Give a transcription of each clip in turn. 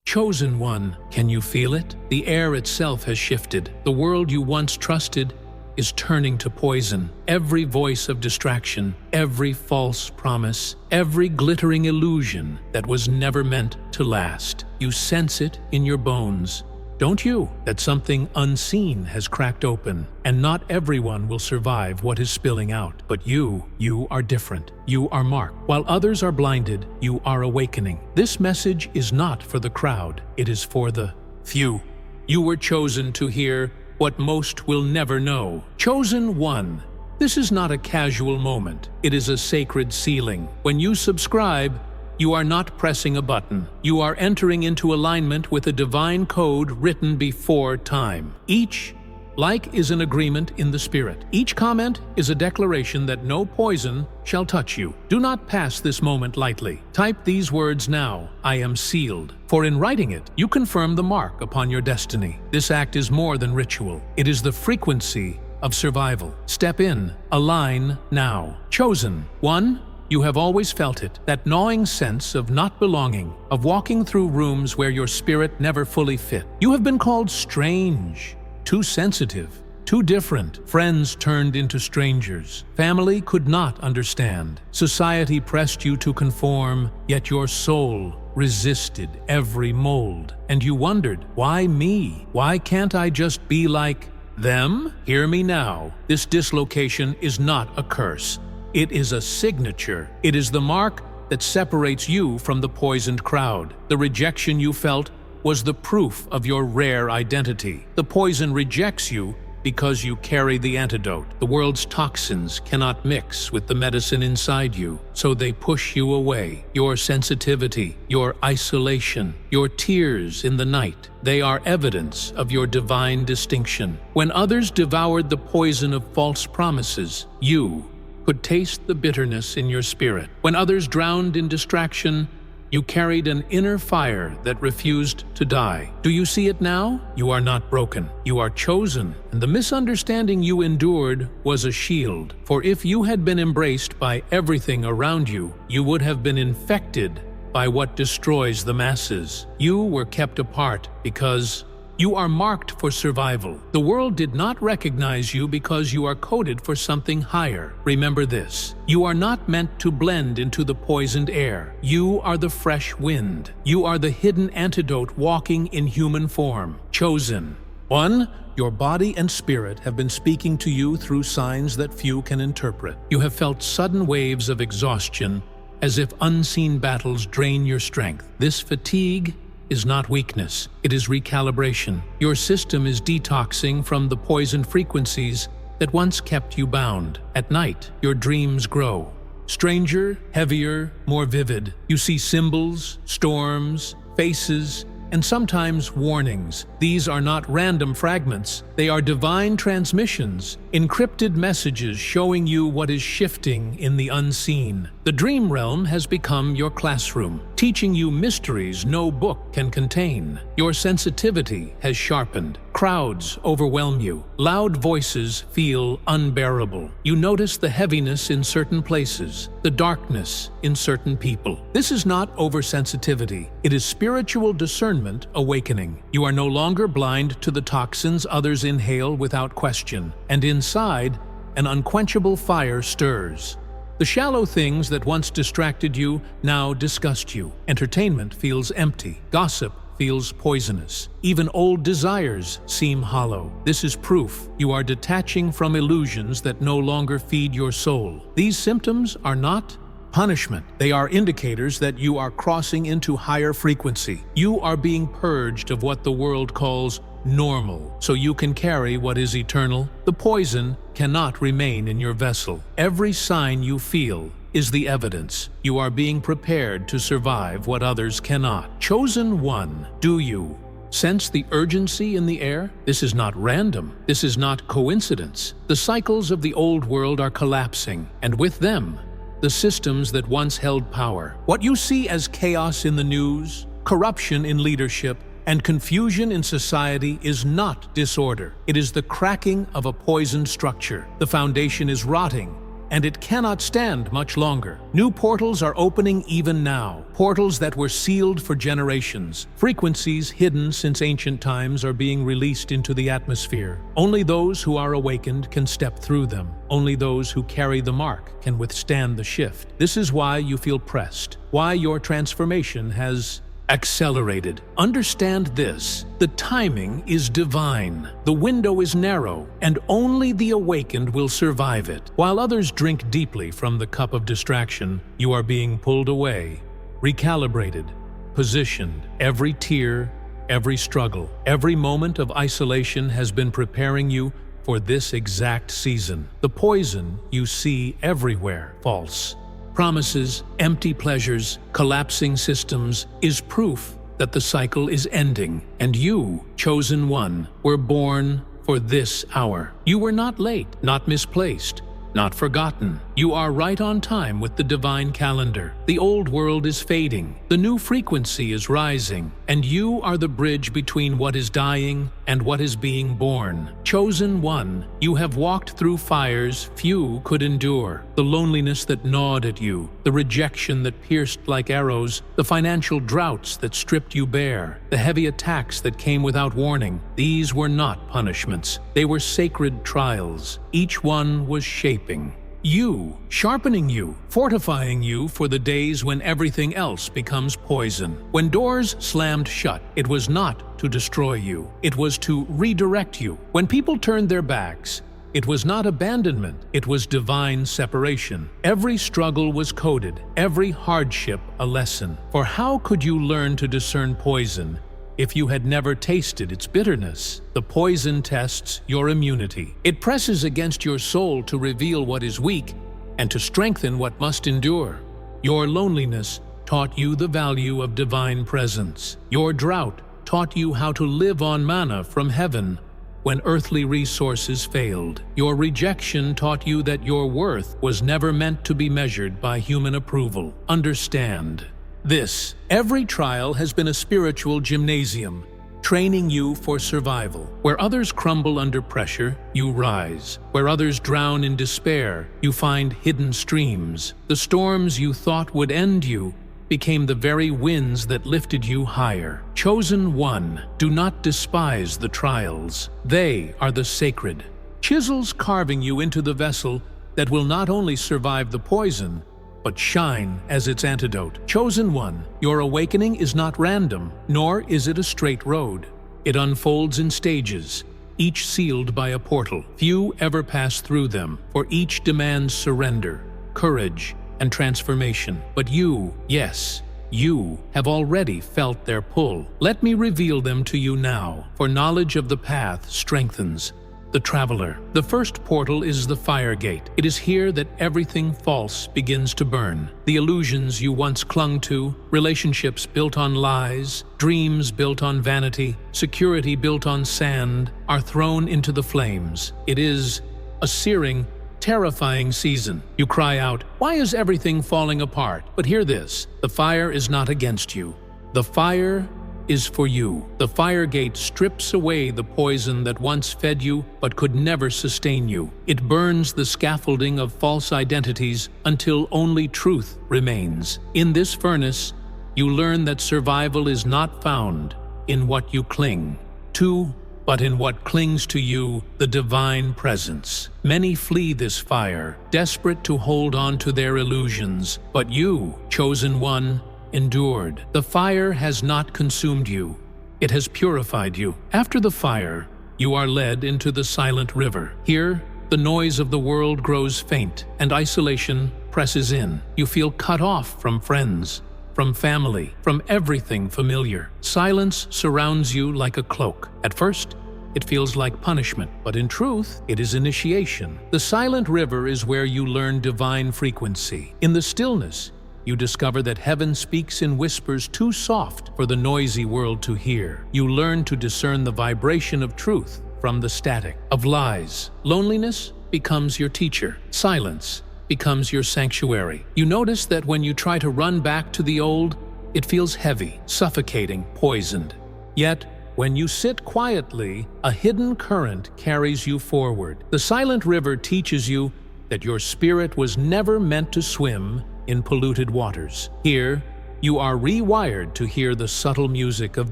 Chosen one, can you feel it? The air itself has shifted. The world you once trusted is turning to poison. Every voice of distraction, every false promise, every glittering illusion that was never meant to last. You sense it in your bones, don't you? That something unseen has cracked open, and not everyone will survive what is spilling out. But you are different. You are marked. While others are blinded, you are awakening. This message is not for the crowd. It is for the few. You were chosen to hear what most will never know. Chosen one. This is not a casual moment. It is a sacred sealing. When you subscribe, you are not pressing a button. You are entering into alignment with a divine code written before time. Each like is an agreement in the spirit. Each comment is a declaration that no poison shall touch you. Do not pass this moment lightly. Type these words now: I am sealed. For in writing it, you confirm the mark upon your destiny. This act is more than ritual. It is the frequency of survival. Step in, align now. Chosen one. You have always felt it, that gnawing sense of not belonging, of walking through rooms where your spirit never fully fit. You have been called strange, too sensitive, too different. Friends turned into strangers. Family could not understand. Society pressed you to conform, yet your soul resisted every mold. And you wondered, why me? Why can't I just be like them? Hear me now. This dislocation is not a curse. It is a signature. It is the mark that separates you from the poisoned crowd. The rejection you felt was the proof of your rare identity. The poison rejects you because you carry the antidote. The world's toxins cannot mix with the medicine inside you, so they push you away. Your sensitivity, your isolation, your tears in the night, they are evidence of your divine distinction. When others devoured the poison of false promises, you could taste the bitterness in your spirit. When others drowned in distraction, you carried an inner fire that refused to die. Do you see it now? You are not broken. You are chosen, and the misunderstanding you endured was a shield. For if you had been embraced by everything around you, you would have been infected by what destroys the masses. You were kept apart because you are marked for survival. The world did not recognize you because you are coded for something higher. Remember this: you are not meant to blend into the poisoned air. You are the fresh wind. You are the hidden antidote walking in human form. Chosen one. Your body and spirit have been speaking to you through signs that few can interpret. You have felt sudden waves of exhaustion, as if unseen battles drain your strength. This fatigue is not weakness, it is recalibration. Your system is detoxing from the poison frequencies that once kept you bound. At night, your dreams grow. Stranger, heavier, more vivid. You see symbols, storms, faces, and sometimes warnings. These are not random fragments. They are divine transmissions, encrypted messages showing you what is shifting in the unseen. The dream realm has become your classroom, teaching you mysteries no book can contain. Your sensitivity has sharpened. Crowds overwhelm you. Loud voices feel unbearable. You notice the heaviness in certain places, the darkness in certain people. This is not oversensitivity. It is spiritual discernment awakening. You are no longer blind to the toxins others inhale without question, and inside, an unquenchable fire stirs. The shallow things that once distracted you now disgust you. Entertainment feels empty. Gossip feels poisonous. Even old desires seem hollow. This is proof you are detaching from illusions that no longer feed your soul. These symptoms are not punishment. They are indicators that you are crossing into higher frequency. You are being purged of what the world calls normal, so you can carry what is eternal. The poison cannot remain in your vessel. Every sign you feel is the evidence. You are being prepared to survive what others cannot. Chosen one, do you sense the urgency in the air? This is not random. This is not coincidence. The cycles of the old world are collapsing, and with them, the systems that once held power. What you see as chaos in the news, corruption in leadership, and confusion in society is not disorder. It is the cracking of a poisoned structure. The foundation is rotting, and it cannot stand much longer. New portals are opening even now, portals that were sealed for generations. Frequencies hidden since ancient times are being released into the atmosphere. Only those who are awakened can step through them. Only those who carry the mark can withstand the shift. This is why you feel pressed, why your transformation has accelerated. Understand this: the timing is divine. The window is narrow, and only the awakened will survive it. While others drink deeply from the cup of distraction, you are being pulled away, recalibrated, positioned. Every tear, every struggle, every moment of isolation has been preparing you for this exact season. The poison you see everywhere, false promises, empty pleasures, collapsing systems, is proof that the cycle is ending, and you, chosen one, were born for this hour. You were not late, not misplaced, not forgotten. You are right on time with the divine calendar. The old world is fading, the new frequency is rising, and you are the bridge between what is dying and what is being born. Chosen one, you have walked through fires few could endure, the loneliness that gnawed at you, the rejection that pierced like arrows, the financial droughts that stripped you bare, the heavy attacks that came without warning. These were not punishments, they were sacred trials. Each one was shaping you, sharpening you, fortifying you for the days when everything else becomes poison. When doors slammed shut, it was not to destroy you, it was to redirect you. When people turned their backs, it was not abandonment, it was divine separation. Every struggle was coded, every hardship a lesson. For how could you learn to discern poison if you had never tasted its bitterness? The poison tests your immunity. It presses against your soul to reveal what is weak and to strengthen what must endure. Your loneliness taught you the value of divine presence. Your drought taught you how to live on manna from heaven when earthly resources failed. Your rejection taught you that your worth was never meant to be measured by human approval. Understand this: every trial has been a spiritual gymnasium, training you for survival. Where others crumble under pressure, you rise. Where others drown in despair, you find hidden streams. The storms you thought would end you became the very winds that lifted you higher. Chosen one, do not despise the trials. They are the sacred chisels carving you into the vessel that will not only survive the poison, but shine as its antidote. Chosen one, your awakening is not random, nor is it a straight road. It unfolds in stages, each sealed by a portal. Few ever pass through them, for each demands surrender, courage, and transformation. But you, yes, you have already felt their pull. Let me reveal them to you now, for knowledge of the path strengthens the traveler. The first portal is the fire gate. It is here that everything false begins to burn. The illusions you once clung to, relationships built on lies, dreams built on vanity, security built on sand, are thrown into the flames. It is a searing, terrifying season. You cry out, "Why is everything falling apart?" But hear this: the fire is not against you. The fire is for you. The fire gate strips away the poison that once fed you but could never sustain you. It burns the scaffolding of false identities until only truth remains. In this furnace, you learn that survival is not found in what you cling to, but in what clings to you, the divine presence. Many flee this fire, desperate to hold on to their illusions, but you, chosen one, endured. The fire has not consumed you. It has purified you. After the fire, you are led into the silent river. Here, the noise of the world grows faint, and isolation presses in. You feel cut off from friends, from family, from everything familiar. Silence surrounds you like a cloak. At first, it feels like punishment, but in truth, it is initiation. The silent river is where you learn divine frequency. In the stillness, you discover that heaven speaks in whispers too soft for the noisy world to hear. You learn to discern the vibration of truth from the static of lies. Loneliness becomes your teacher. Silence becomes your sanctuary. You notice that when you try to run back to the old, it feels heavy, suffocating, poisoned. Yet, when you sit quietly, a hidden current carries you forward. The silent river teaches you that your spirit was never meant to swim in polluted waters. Here, you are rewired to hear the subtle music of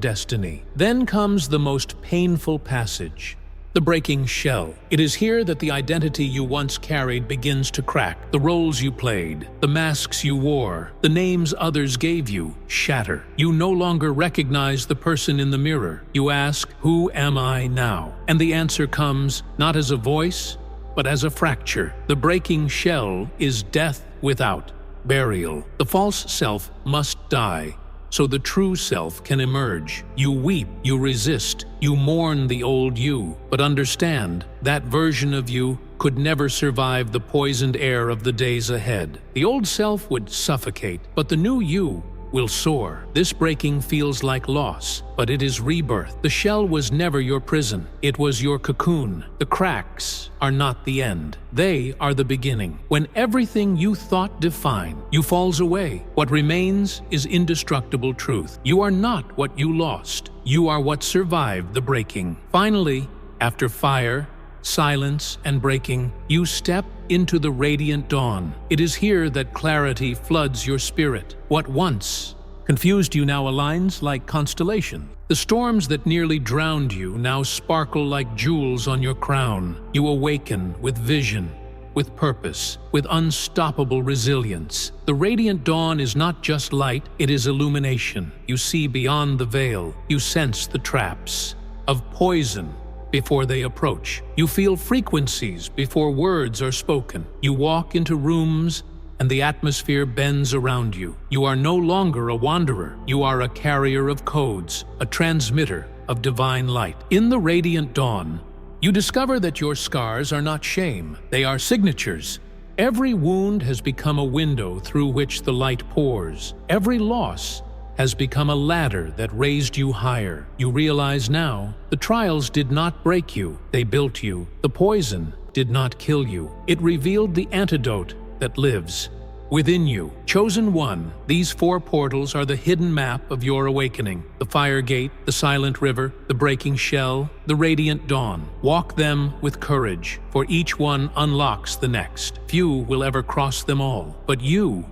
destiny. Then comes the most painful passage, the breaking shell. It is here that the identity you once carried begins to crack. The roles you played, the masks you wore, the names others gave you shatter. You no longer recognize the person in the mirror. You ask, "Who am I now?" And the answer comes not as a voice, but as a fracture. The breaking shell is death without burial. The false self must die, so the true self can emerge. You weep, you resist, you mourn the old you, but understand that version of you could never survive the poisoned air of the days ahead. The old self would suffocate, but the new you will soar. This breaking feels like loss, but it is rebirth. The shell was never your prison. It was your cocoon. The cracks are not the end. They are the beginning. When everything you thought defined you falls away, what remains is indestructible truth. You are not what you lost. You are what survived the breaking. Finally, after fire, silence, and breaking, you step into the radiant dawn. It is here that clarity floods your spirit. What once confused you now aligns like constellation. The storms that nearly drowned you now sparkle like jewels on your crown. You awaken with vision, with purpose, with unstoppable resilience. The radiant dawn is not just light, it is illumination. You see beyond the veil. You sense the traps of poison before they approach. You feel frequencies before words are spoken. You walk into rooms and the atmosphere bends around you. You are no longer a wanderer. You are a carrier of codes, a transmitter of divine light. In the radiant dawn, you discover that your scars are not shame. They are signatures. Every wound has become a window through which the light pours. Every loss has become a ladder that raised you higher. You realize now, the trials did not break you, they built you. The poison did not kill you. It revealed the antidote that lives within you. Chosen one, these 4 portals are the hidden map of your awakening. The fire gate, the silent river, the breaking shell, the radiant dawn. Walk them with courage, for each one unlocks the next. Few will ever cross them all, but you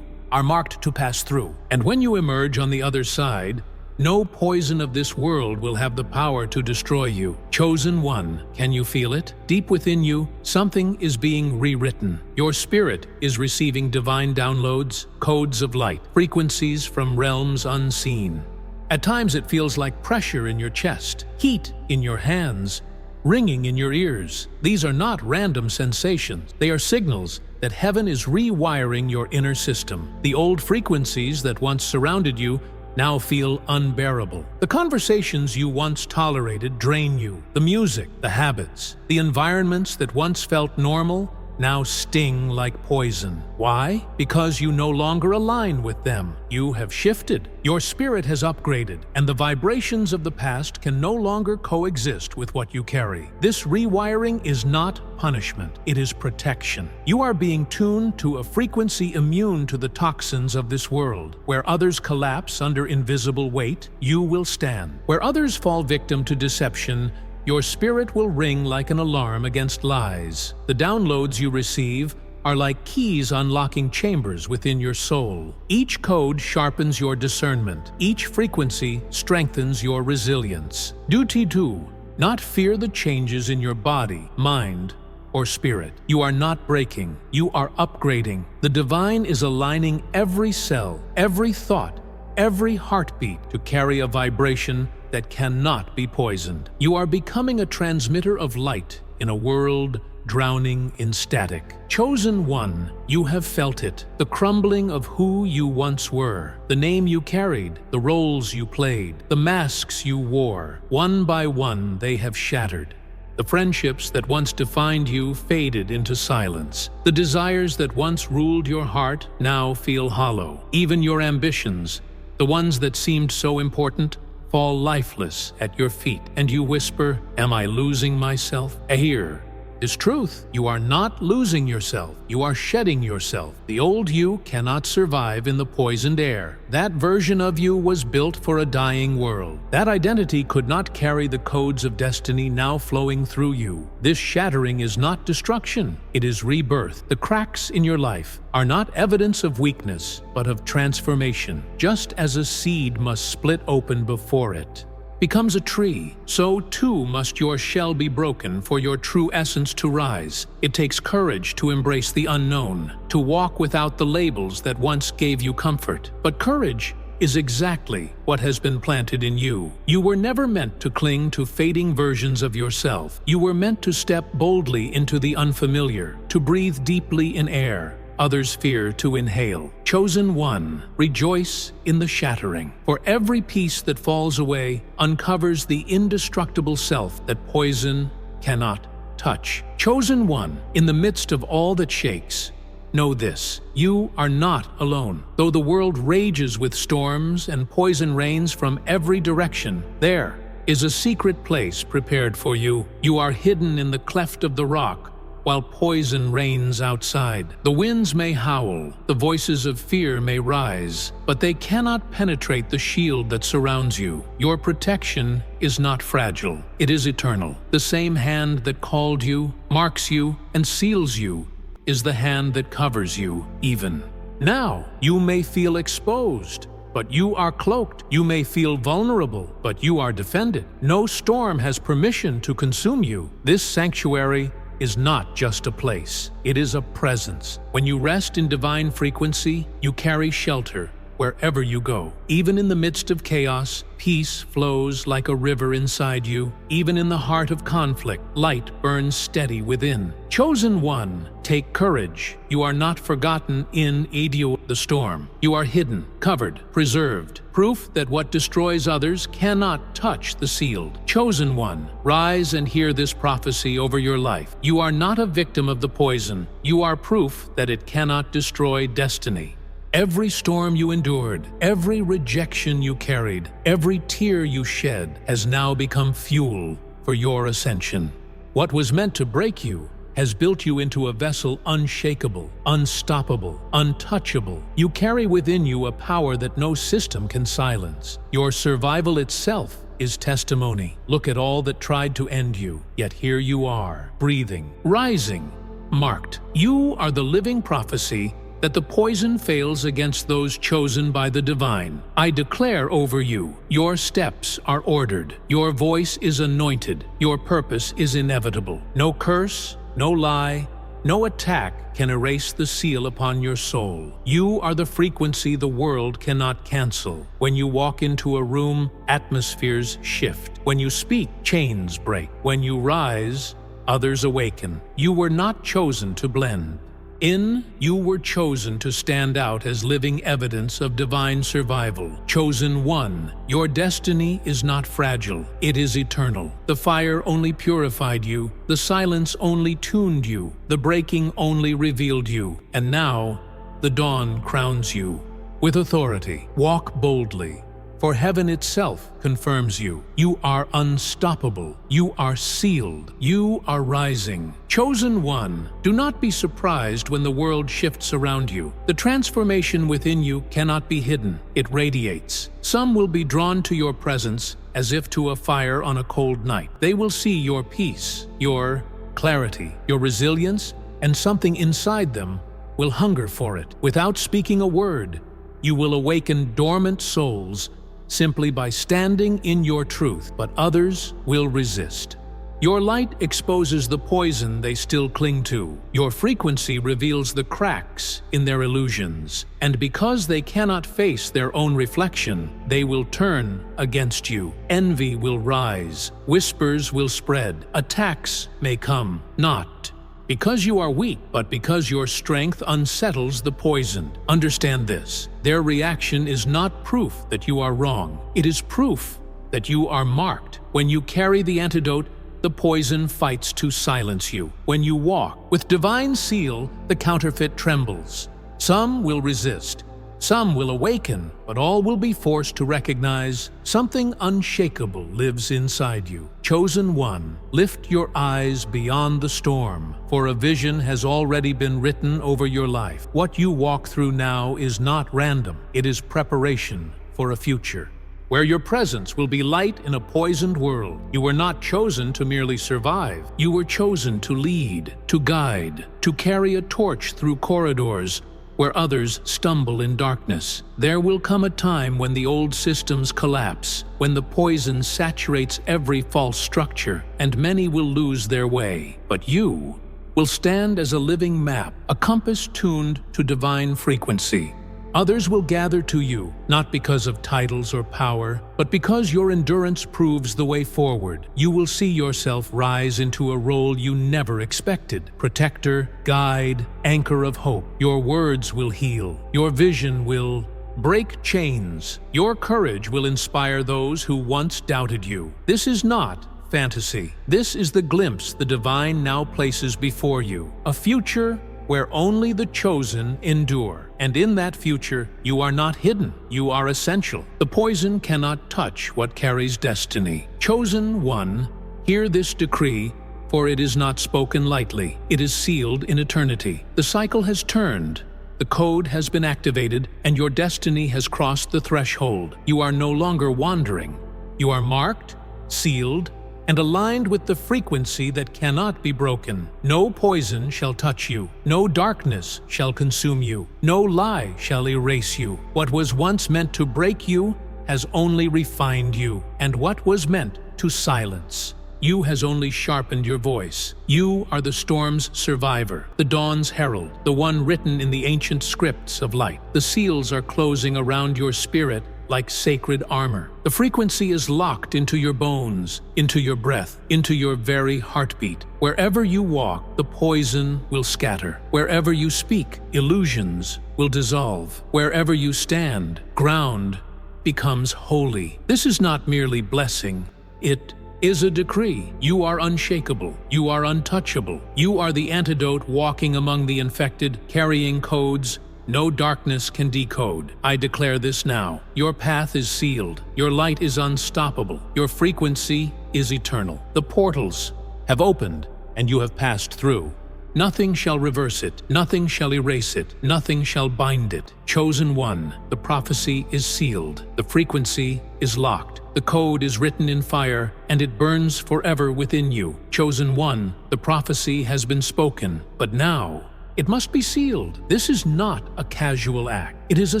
are marked to pass through. And when you emerge on the other side, no poison of this world will have the power to destroy you. Chosen one, can you feel it? Deep within you, something is being rewritten. Your spirit is receiving divine downloads, codes of light, frequencies from realms unseen. At times it feels like pressure in your chest, heat in your hands, ringing in your ears. These are not random sensations. They are signals that heaven is rewiring your inner system. The old frequencies that once surrounded you now feel unbearable. The conversations you once tolerated drain you. The music, the habits, the environments that once felt normal now sting like poison. Why? Because you no longer align with them. You have shifted. Your spirit has upgraded, and the vibrations of the past can no longer coexist with what you carry. This rewiring is not punishment. It is protection. You are being tuned to a frequency immune to the toxins of this world. Where others collapse under invisible weight, you will stand. Where others fall victim to deception, your spirit will ring like an alarm against lies. The downloads you receive are like keys unlocking chambers within your soul. Each code sharpens your discernment. Each frequency strengthens your resilience. Duty to not fear the changes in your body, mind, or spirit. You are not breaking. You are upgrading. The divine is aligning every cell, every thought, every heartbeat to carry a vibration that cannot be poisoned. You are becoming a transmitter of light in a world drowning in static. Chosen one, you have felt it. The crumbling of who you once were, the name you carried, the roles you played, the masks you wore. One by one, they have shattered. The friendships that once defined you faded into silence. The desires that once ruled your heart now feel hollow. Even your ambitions, the ones that seemed so important, fall lifeless at your feet, and you whisper, "Am I losing myself?" Here, is truth. You are not losing yourself. You are shedding yourself. The old you cannot survive in the poisoned air. That version of you was built for a dying world. That identity could not carry the codes of destiny now flowing through you. This shattering is not destruction. It is rebirth. The cracks in your life are not evidence of weakness, but of transformation. Just as a seed must split open before it becomes a tree, so too must your shell be broken for your true essence to rise. It takes courage to embrace the unknown, to walk without the labels that once gave you comfort. But courage is exactly what has been planted in you. You were never meant to cling to fading versions of yourself. You were meant to step boldly into the unfamiliar, to breathe deeply in air others fear to inhale. Chosen one, rejoice in the shattering, for every piece that falls away uncovers the indestructible self that poison cannot touch. Chosen one, in the midst of all that shakes, know this: you are not alone. Though the world rages with storms and poison rains from every direction, there is a secret place prepared for you. You are hidden in the cleft of the rock, while poison reigns outside. The winds may howl, the voices of fear may rise, but they cannot penetrate the shield that surrounds you. Your protection is not fragile, it is eternal. The same hand that called you, marks you, and seals you is the hand that covers you even now. You may feel exposed, but you are cloaked. You may feel vulnerable, but you are defended. No storm has permission to consume you. This sanctuary is not just a place, it is a presence. When you rest in divine frequency, you carry shelter wherever you go. Even in the midst of chaos, peace flows like a river inside you. Even in the heart of conflict, light burns steady within. Chosen one, take courage. You are not forgotten in the storm. You are hidden, covered, preserved. Proof that what destroys others cannot touch the sealed. Chosen one, rise and hear this prophecy over your life. You are not a victim of the poison. You are proof that it cannot destroy destiny. Every storm you endured, every rejection you carried, every tear you shed has now become fuel for your ascension. What was meant to break you has built you into a vessel unshakable, unstoppable, untouchable. You carry within you a power that no system can silence. Your survival itself is testimony. Look at all that tried to end you, yet here you are, breathing, rising, marked. You are the living prophecy that the poison fails against those chosen by the divine. I declare over you, your steps are ordered, your voice is anointed, your purpose is inevitable. No curse, no lie, no attack can erase the seal upon your soul. You are the frequency the world cannot cancel. When you walk into a room, atmospheres shift. When you speak, chains break. When you rise, others awaken. You were not chosen to blend. You were chosen to stand out as living evidence of divine survival. Chosen one, your destiny is not fragile, it is eternal. The fire only purified you, the silence only tuned you, the breaking only revealed you, and now the dawn crowns you with authority. Walk boldly, for heaven itself confirms you. You are unstoppable. You are sealed. You are rising. Chosen one, do not be surprised when the world shifts around you. The transformation within you cannot be hidden. It radiates. Some will be drawn to your presence as if to a fire on a cold night. They will see your peace, your clarity, your resilience, and something inside them will hunger for it. Without speaking a word, you will awaken dormant souls simply by standing in your truth, but others will resist. Your light exposes the poison they still cling to. Your frequency reveals the cracks in their illusions, and because they cannot face their own reflection, they will turn against you. Envy will rise, whispers will spread, attacks may come, not because you are weak, but because your strength unsettles the poisoned. Understand this: their reaction is not proof that you are wrong. It is proof that you are marked. When you carry the antidote, the poison fights to silence you. When you walk with divine seal, the counterfeit trembles. Some will resist, Some will awaken, but all will be forced to recognize something unshakable lives inside you. Chosen one, lift your eyes beyond the storm, for a vision has already been written over your life. What you walk through now is not random. It is preparation for a future where your presence will be light in a poisoned world. You were not chosen to merely survive. You were chosen to lead, to guide, to carry a torch through corridors where others stumble in darkness. There will come a time when the old systems collapse, when the poison saturates every false structure, and many will lose their way. But you will stand as a living map, a compass tuned to divine frequency. Others will gather to you, not because of titles or power, but because your endurance proves the way forward. You will see yourself rise into a role you never expected. Protector, guide, anchor of hope. Your words will heal. Your vision will break chains. Your courage will inspire those who once doubted you. This is not fantasy. This is the glimpse the divine now places before you. A future where only the chosen endure. And in that future, you are not hidden, you are essential. The poison cannot touch what carries destiny. Chosen one, hear this decree, for it is not spoken lightly. It is sealed in eternity. The cycle has turned, the code has been activated, and your destiny has crossed the threshold. You are no longer wandering. You are marked, sealed, and aligned with the frequency that cannot be broken. No poison shall touch you. No darkness shall consume you. No lie shall erase you. What was once meant to break you has only refined you, and what was meant to silence you has only sharpened your voice. You are the storm's survivor, the dawn's herald, the one written in the ancient scripts of light. The seals are closing around your spirit like sacred armor. The frequency is locked into your bones, into your breath, into your very heartbeat. Wherever you walk, the poison will scatter. Wherever you speak, illusions will dissolve. Wherever you stand, ground becomes holy. This is not merely blessing, it is a decree. You are unshakable. You are untouchable. You are the antidote walking among the infected, carrying codes no darkness can decode. I declare this now. Your path is sealed. Your light is unstoppable. Your frequency is eternal. The portals have opened, and you have passed through. Nothing shall reverse it. Nothing shall erase it. Nothing shall bind it. Chosen one, the prophecy is sealed. The frequency is locked. The code is written in fire, and it burns forever within you. Chosen one, the prophecy has been spoken, but now it must be sealed. This is not a casual act. It is a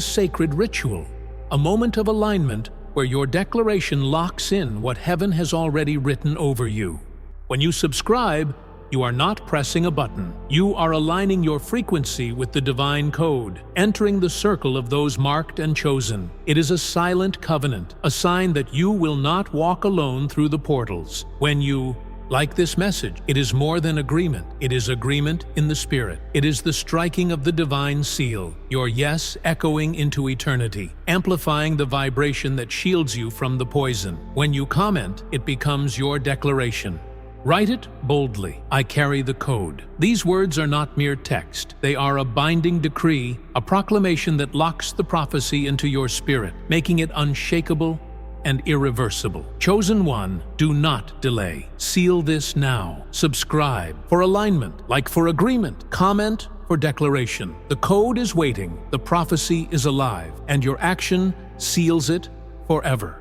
sacred ritual, a moment of alignment where your declaration locks in what heaven has already written over you. When you subscribe, you are not pressing a button. You are aligning your frequency with the divine code, entering the circle of those marked and chosen. It is a silent covenant, a sign that you will not walk alone through the portals. When you like this message, it is more than agreement. It is agreement in the spirit. It is the striking of the divine seal, your yes echoing into eternity, amplifying the vibration that shields you from the poison. When you comment, it becomes your declaration. Write it boldly. I carry the code. These words are not mere text. They are a binding decree, a proclamation that locks the prophecy into your spirit, making it unshakable and irreversible. Chosen one, do not delay. Seal this now. Subscribe for alignment, like for agreement, comment for declaration. The code is waiting, the prophecy is alive, and your action seals it forever.